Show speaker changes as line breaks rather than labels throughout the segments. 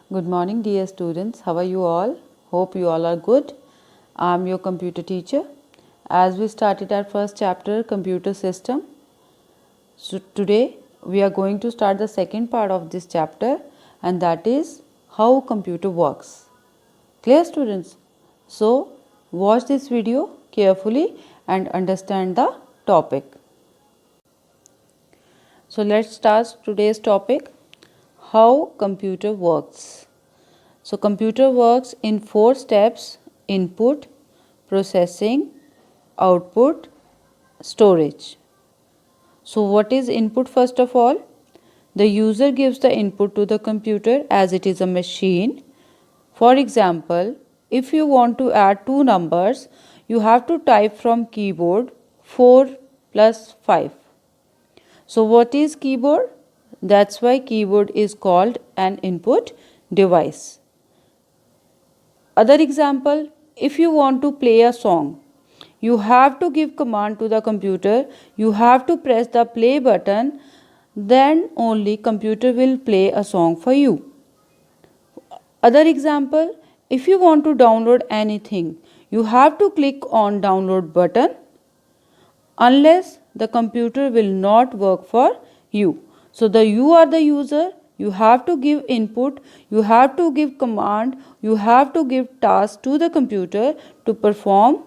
Good morning, dear students. How are you all? Hope you all are good. I am your computer teacher. As we started our first chapter, computer system, so today we are going to start the second part of this chapter, and that is how computer works. Clear, students? So watch this video carefully and understand the topic. So let's start today's topic, how computer works. So computer works in 4 steps: input, processing, output, storage. So what is input first of all? The user gives the input to the computer as it is a machine. For example, if you want to add two numbers, you have to type from keyboard 4 plus 5. So what is keyboard? That's why keyboard is called an input device. Other example, if you want to play a song, you have to give command to the computer, you have to press the play button, then only computer will play a song for you. Other example, if you want to download anything, you have to click on download button, unless the computer will not work for you. So you are the user, you have to give input, you have to give command, you have to give task to the computer to perform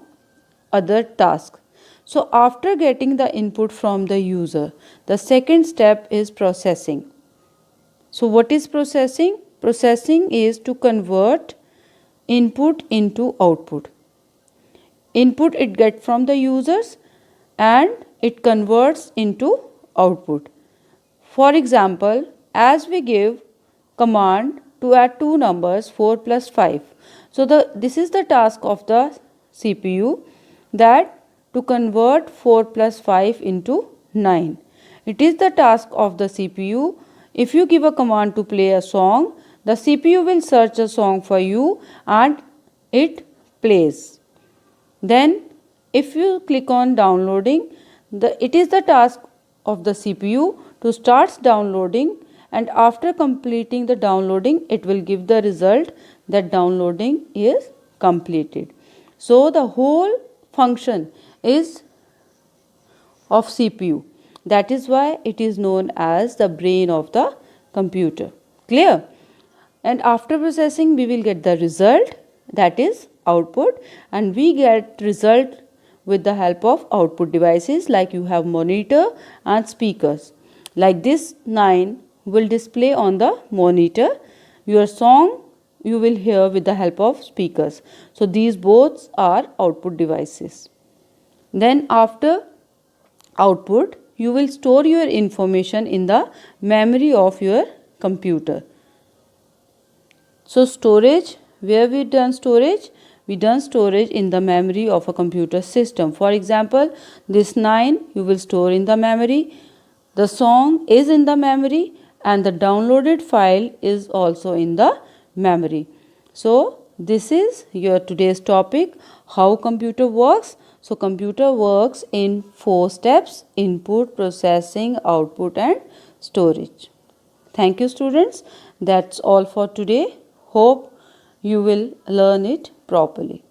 other tasks. So after getting the input from the user, the second step is processing. So what is processing? Processing is to convert input into output. Input it gets from the users and it converts into output. For example, as we give command to add two numbers 4 plus 5. So this is the task of the CPU, that to convert 4 plus 5 into 9. It is the task of the CPU. If you give a command to play a song, the CPU will search a song for you and it plays. Then if you click on downloading, it is the task of the CPU to start downloading, and after completing the downloading it will give the result that downloading is completed. So the whole function is of CPU. That is why it is known as the brain of the computer. Clear? And after processing we will get the result, that is output, and we get result with the help of output devices like you have monitor and speakers. Like this 9 will display on the monitor. Your song you will hear with the help of speakers. So these both are output devices. Then after output you will store your information in the memory of your computer. So storage, where we done storage? We done storage in the memory of a computer system. For example, this 9 you will store in the memory, the song is in the memory, and the downloaded file is also in the memory. So this is your today's topic, how computer works. So computer works in 4 steps: input, processing, output and storage. Thank you students. That's all for today. Hope you will learn it properly.